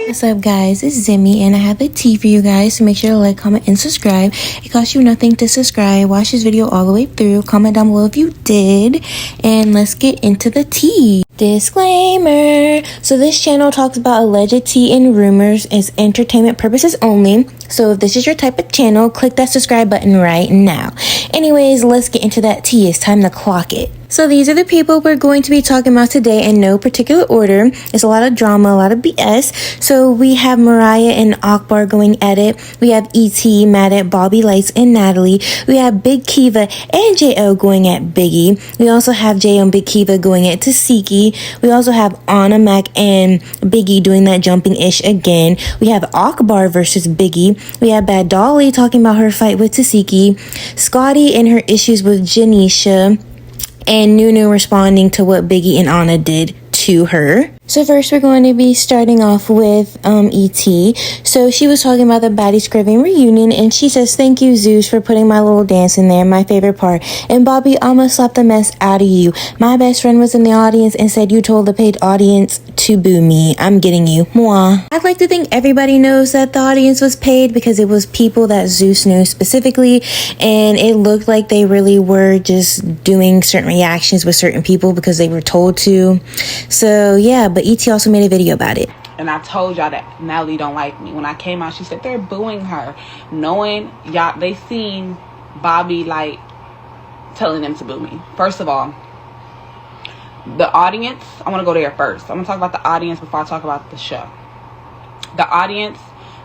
What's up, guys? It's Zimmy, and I have a tea for you guys, so make sure to like, comment, and subscribe. It costs you nothing to subscribe. Watch this video all the way through. Comment down below if you did, and let's get into the tea. Disclaimer. So this channel talks about alleged tea and rumors as entertainment purposes only. So if this is your type of channel, click that subscribe button right now. Anyways, let's get into that tea. It's time to clock it. So these are the people we're going to be talking about today in no particular order. It's a lot of drama, a lot of BS. So we have Mariah and Akbarv going at it. We have E.T. mad at Bobby Lights and Natalie. We have Big Kiva and J.O. going at Biggie. We also have J.O. and Big Kiva going at Tesehki. We also have Ahnamac and Biggie doing that jumping-ish again. We have Akbarv versus Biggie. We have BadDolly talking about her fight with Tesehki. Scotty and her issues with Janisha. And Nunu responding to what Biggie and Anna did to her. So first we're going to be starting off with E.T. So she was talking about the Baddies reunion, and she says, "Thank you, Zeus, for putting my little dance in there, my favorite part. And Bobby, I'ma slap the mess out of you. My best friend was in the audience and said you told the paid audience to boo me. I'm getting you. Mwah." I'd like to think everybody knows that the audience was paid because it was people that Zeus knew specifically, and it looked like they really were just doing certain reactions with certain people because they were told to. So yeah, but E.T. also made a video about it. And I told y'all that Natalie don't like me. When I came out, she said they're booing her, knowing y'all they seen Bobby like telling them to boo me. First of all, the audience, I want to go there first. I'm going to talk about the audience before I talk about the show. The audience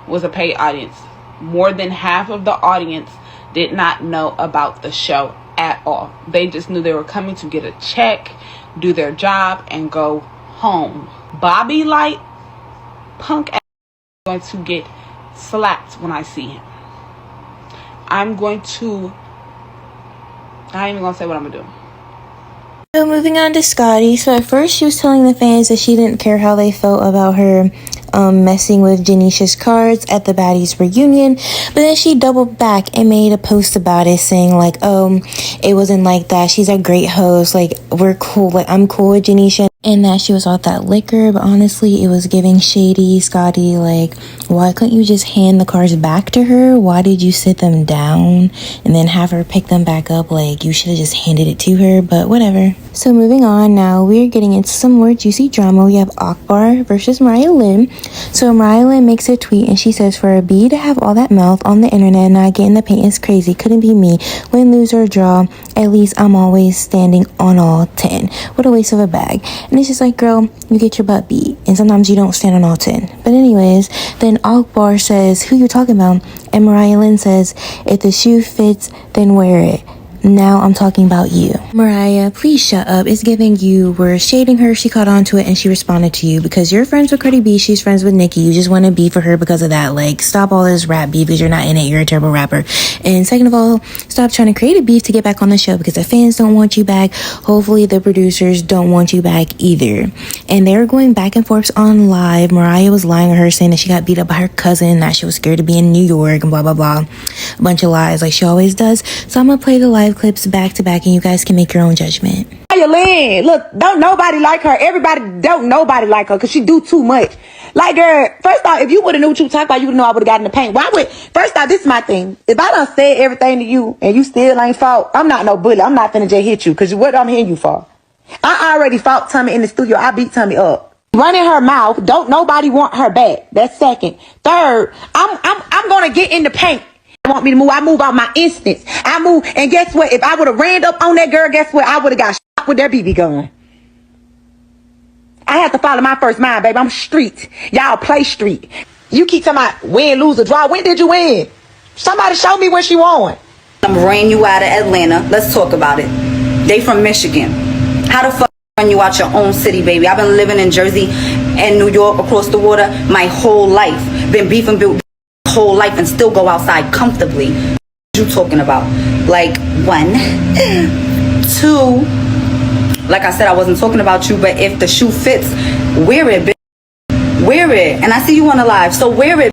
was a paid audience. More than half of the audience did not know about the show at all. They just knew they were coming to get a check, do their job, and go home. Bobby Light, punk ass, is going to get slapped when I see him. I ain't even going to say what I'm going to do. So moving on to Scotty. So at first she was telling the fans that she didn't care how they felt about her messing with Janisha's cards at the Baddies reunion, but then she doubled back and made a post about it saying like, "Oh, it wasn't like that. She's a great host. Like, we're cool. Like, I'm cool with Janisha." And that she was off that liquor, but honestly, it was giving shady. Scotty, like, why couldn't you just hand the cards back to her? Why did you sit them down and then have her pick them back up? Like, you should have just handed it to her, but whatever. So moving on now, we're getting into some more juicy drama. We have Akbarv versus Mariahlynn. So Mariahlynn makes a tweet and she says, "For a bee to have all that mouth on the internet and not get in the paint is crazy. Couldn't be me. Win, lose, or draw. At least I'm always standing on all 10. What a waste of a bag." And it's just like, girl, you get your butt beat. And sometimes you don't stand on all 10. But anyways, then Akbarv says, "Who you talking about?" And Mariahlynn says, "If the shoe fits, then wear it. Now I'm talking about you." Mariah, please shut up. It's giving you were shading her. She caught on to it and she responded to you because you're friends with Cardi B. She's friends with Nicki. You just want to beef for her because of that. Like, stop all this rap beef because you're not in it. You're a terrible rapper. And second of all, stop trying to create a beef to get back on the show because the fans don't want you back. Hopefully the producers don't want you back either. And they were going back and forth on live. Mariah was lying to her saying that she got beat up by her cousin, that she was scared to be in New York and blah, blah, blah. A bunch of lies like she always does. So I'm going to play the live clips back to back and you guys can make your own judgment. Mariahlynn, look, don't nobody like her. Everybody don't nobody like her because she do too much. Like, girl, first off, if you would have knew what you were talking about, you would know I would have gotten the paint. First off, this is my thing. If I done said everything to you and you still ain't fought, I'm not no bully. I'm not finna just hit you because what I'm hitting you for? I already fought Tommy in the studio. I beat Tommy up. Running her mouth, don't nobody want her back. That's second. Third, I'm gonna get in the paint. Want me to move, I move out my instance. I move, and guess what? If I would have ran up on that girl, guess what? I would have got shot with that BB gun. I have to follow my first mind, baby. I'm street. Y'all play street. You keep talking about win, lose, or draw. When did you win? Somebody show me when she won. I'm ran you out of Atlanta. Let's talk about it. They from Michigan. How the fuck run you out your own city, baby? I've been living in Jersey and New York across the water my whole life. Been beefing whole life and still go outside comfortably. What you talking about? Like, 1, 2. Like I said, I wasn't talking about you, but if the shoe fits, wear it, bitch. Wear it. And I see you on the live, so wear it.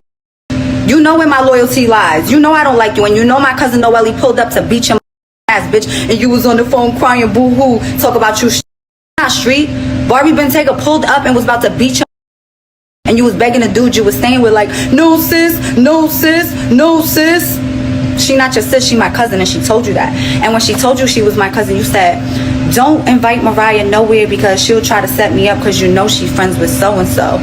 You know where my loyalty lies. You know I don't like you, and you know my cousin Noelle pulled up to beat your ass, bitch, and you was on the phone crying boo-hoo, talk about you not street. Barbie Bentayga pulled up and was about to beat your and you was begging the dude you was staying with, like, no sis, no sis, no sis. She not your sis, she my cousin, and she told you that. And when she told you she was my cousin, you said, don't invite Mariah nowhere because she'll try to set me up because you know she friends with so-and-so.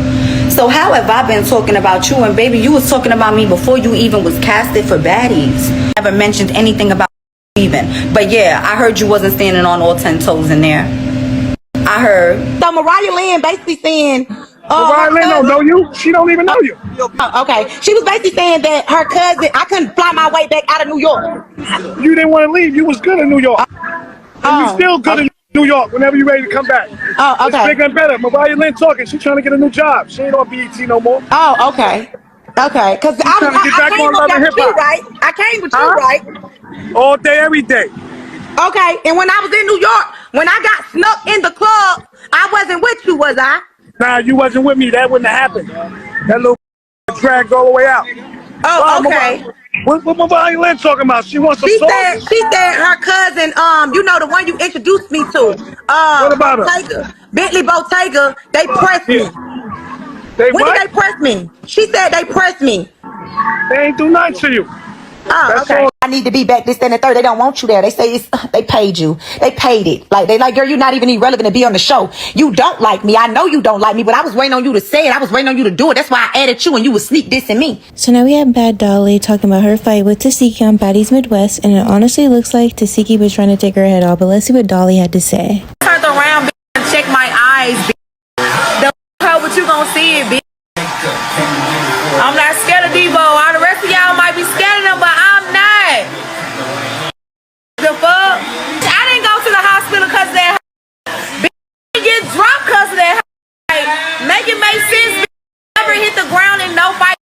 So how have I been talking about you? And baby, you was talking about me before you even was casted for Baddies. Never mentioned anything about even. But yeah, I heard you wasn't standing on all 10 toes in there. I heard. So Mariahlynn basically saying, Mariahlynn don't know you. She don't even know you. oh, okay. She was basically saying that her cousin, I couldn't fly my way back out of New York. You didn't want to leave. You was good in New York. And you still good in New York whenever you're ready to come back. Oh, okay. It's bigger and better. Mariahlynn talking. She's trying to get a new job. She ain't on BET no more. Oh, okay. Okay. Because I trying to get back came on up Love and there with Hip you, Hop. right? I came with you, right? All day, every day. Okay. And when I was in New York, when I got snuck in the club, I wasn't with you, was I? Nah, you wasn't with me. That wouldn't have happened. That little dragged all the way out. Oh, okay. What Mariahlynn talking about? She wants some She sauce? said her cousin, you know, the one you introduced me to, What about her? Bottega, Bentley Bottega, they pressed me. They When what? did they press me? She said they pressed me. They ain't do nothing to you. Oh, That's okay. all. I need to be back this, then, and third. They don't want you there. They say they paid you. They paid it. Like, they like, girl, you're not even irrelevant to be on the show. You don't like me. I know you don't like me, but I was waiting on you to say it. I was waiting on you to do it. That's why I added you and you was sneak dissing me. So now we have BadDolly talking about her fight with Tesehki on Baddiesmidwest, and it honestly looks like Tesehki was trying to take her head off, but let's see what Dolly had to say. Turned around and check my eyes, don't know what you gonna see it, bitch. I'm not scared of Debo. All the rest of y'all might be scared of them, but I'm not. The fuck? I didn't go to the hospital because of that. Bitch, I didn't get dropped because of that. Like, make it make sense, bitch. Never hit the ground in no fight.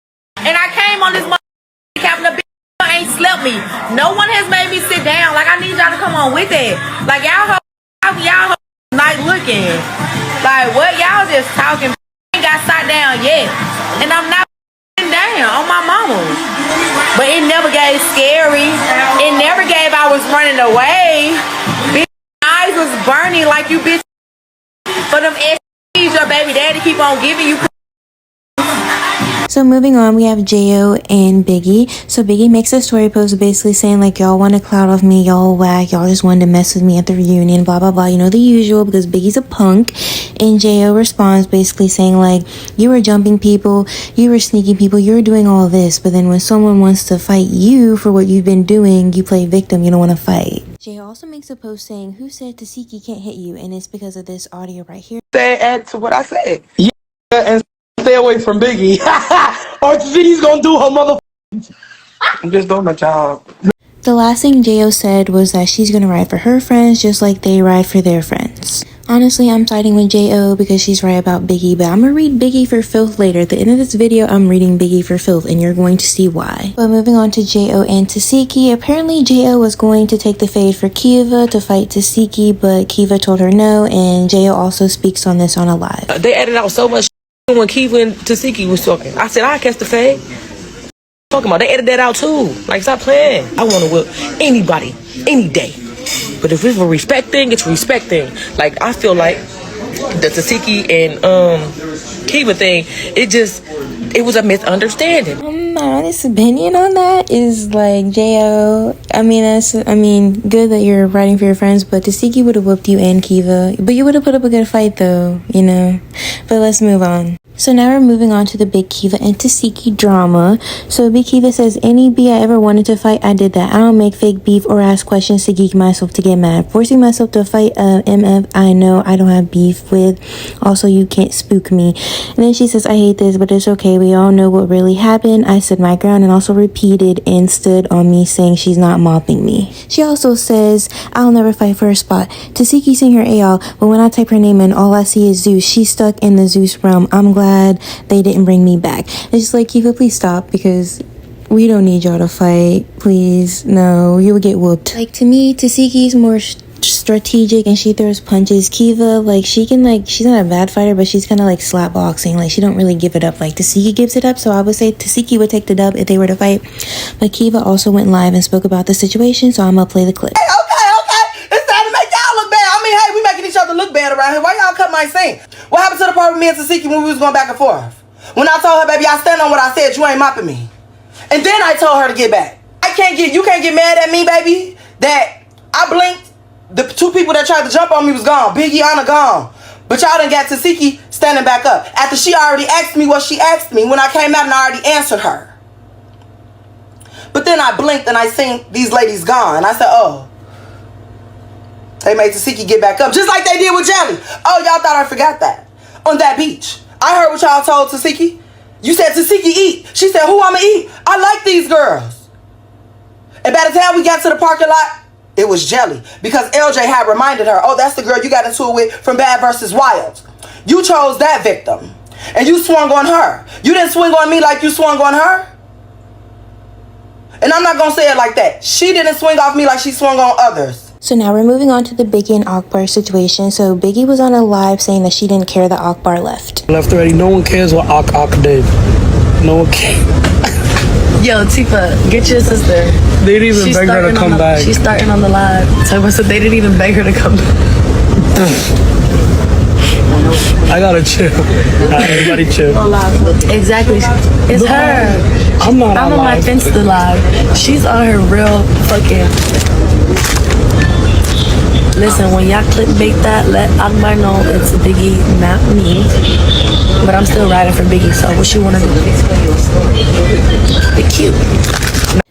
And I came on this cap and the bitch ain't slept me. No one has made me sit down. Like, I need y'all to come on with it. Like, y'all nice looking. Like, what? Y'all just talking. Ain't got sat down yet. And I'm not down on my mama. But it never gave scary. It never gave I was running away. Bitch, my eyes was burning like you bitch. For them STDs your baby daddy keep on giving you. So moving on, we have Jo and Biggie. So Biggie makes a story post basically saying like, y'all want to clout off me, y'all whack, y'all just wanted to mess with me at the reunion, blah blah blah, you know, the usual, because Biggie's a punk. And Jo responds basically saying like, you were jumping people, you were sneaking people, you were doing all this, but then when someone wants to fight you for what you've been doing, you play victim, you don't want to fight. Jo also makes a post saying, who said Tesehki can't hit you? And it's because of this audio right here. Add to what I said. Yeah, and stay away from Biggie. Or she's gonna do her mother. I'm just doing my job. The last thing Jo said was that she's gonna ride for her friends just like they ride for their friends. Honestly, I'm siding with Jo because she's right about Biggie, but I'm gonna read Biggie for filth later. At the end of this video, I'm reading Biggie for filth, and you're going to see why. But moving on to Jo and Tesehki, apparently Jo was going to take the fade for Kiva to fight Tesehki, but Kiva told her no, and Jo also speaks on this on a live. They added out so much when Kiva and Tesehki was talking. I said, I catch the fade. Talking about, they edited that out too. Like, stop playing. I want to whip anybody, any day. But if it's a respect thing, it's a respect thing. Like, I feel like the Tesehki and Kiva thing, it was a misunderstanding. My honest opinion on that is like Jo. I mean, good that you're writing for your friends, but Tesehki would have whooped you and Kiva. But you would have put up a good fight though, you know. But let's move on. So now we're moving on to the Big Kiva and Tesehki drama. So Big Kiva says, any B I ever wanted to fight, I did that. I don't make fake beef or ask questions to geek myself to get mad. Forcing myself to fight MF I know I don't have beef with. Also, you can't spook me. And then she says, I hate this, but it's okay. We all know what really happened. I stood my ground and also repeated and stood on me saying she's not mopping me. She also says, I'll never fight for a spot. Tesehki sing her AL, but when I type her name in, all I see is Zeus. She's stuck in the Zeus realm. I'm glad they didn't bring me back. It's just like, Kiva, please stop, because we don't need y'all to fight. Please, no, you will get whooped. Like, to me, Tesehki's more strategic and she throws punches. Kiva, like, she's not a bad fighter, but she's kind of like slap boxing. Like, she don't really give it up like Tesehki gives it up. So I would say Tesehki would take the dub if they were to fight. But Kiva also went live and spoke about the situation, so I'm gonna play the clip. Hey, okay. It's time to make y'all look bad. I mean, hey, we making each other look bad around here. Why y'all cut my scene? What happened to the part with me and Tesehki when we was going back and forth? When I told her, baby, I stand on what I said, you ain't mopping me. And then I told her to get back. You can't get mad at me, baby, that I blinked. The two people that tried to jump on me was gone. Biggie, Anna gone. But y'all done got Tesehki standing back up. After she already asked me what she asked me when I came out and I already answered her. But then I blinked and I seen these ladies gone. I said, oh. They made Tesehki get back up. Just like they did with Jelly. Oh, y'all thought I forgot that. On that beach. I heard what y'all told Tesehki. You said Tesehki eat. She said, who I'ma eat? I like these girls. And by the time we got to the parking lot, it was Jelly. Because LJ had reminded her, oh, that's the girl you got into it with from Bad vs. Wild. You chose that victim. And you swung on her. You didn't swing on me like you swung on her. And I'm not going to say it like that. She didn't swing off me like she swung on others. So now we're moving on to the Biggie and Akbar situation. So Biggie was on a live saying that she didn't care that Akbar left. Left already. No one cares what Ak did. No one cares. Yo, Tifa, get your sister. They didn't even beg her to come back. She's starting on the live. So they didn't even beg her to come back. I gotta chill. Everybody chill. Exactly. It's her. I'm not I'm on my Finsta live. She's on her real fucking... Listen, when y'all clickbait that, let Akbar know it's Biggie, not me. But I'm still riding for Biggie, so what you wanna do? Be cute.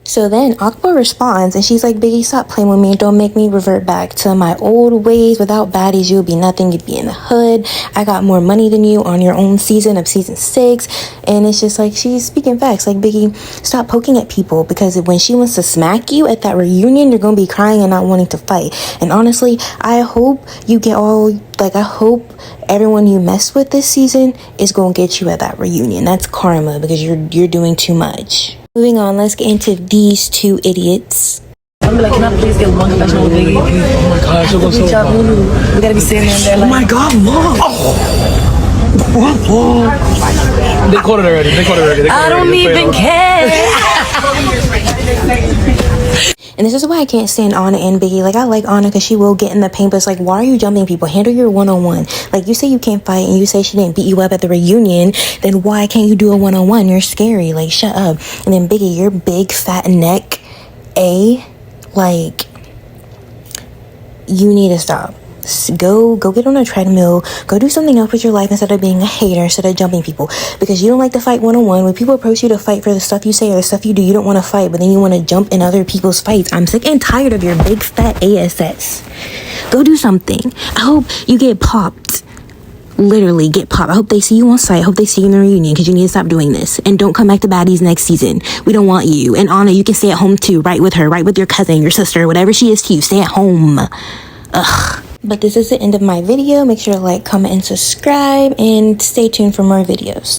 So then Akbar responds and she's like, Biggie, stop playing with me. Don't make me revert back to my old ways. Without baddies, you'll be nothing. You'd be in the hood. I got more money than you on your own season of season 6. And it's just like, she's speaking facts. Like, Biggie, stop poking at people, because when she wants to smack you at that reunion, you're going to be crying and not wanting to fight. And honestly, I hope you get I hope everyone you mess with this season is going to get you at that reunion. That's karma, because you're doing too much. Moving on, let's get into these two idiots. I'm like, can I please get one confession with Biggie? Oh my gosh, it was so bad. Nunu. We gotta be sitting in there like... Oh my God, Mom! Oh. They caught it already. I don't even care. And this is why I can't stand Anna and Biggie. Like, I like Anna because she will get in the paint, but it's like, why are you jumping people? Handle your one-on-one. Like, you say you can't fight and you say she didn't beat you up at the reunion, then why can't you do a one-on-one? You're scary. Like, shut up. And then Biggie, your big fat neck, like, you need to stop. Go get on a treadmill. Go do something else with your life instead of being a hater, instead of jumping people. Because you don't like to fight one-on-one. When people approach you to fight for the stuff you say or the stuff you do, you don't want to fight, but then you want to jump in other people's fights. I'm sick and tired of your big fat ASS. Go do something. I hope you get popped. Literally get popped. I hope they see you on site. I hope they see you in the reunion, because you need to stop doing this. And don't come back to Baddies next season. We don't want you. And Anna, you can stay at home too. Right with her. Right with your cousin, your sister, whatever she is to you. Stay at home. Ugh. But this is the end of my video. Make sure to like, comment, and subscribe, and stay tuned for more videos.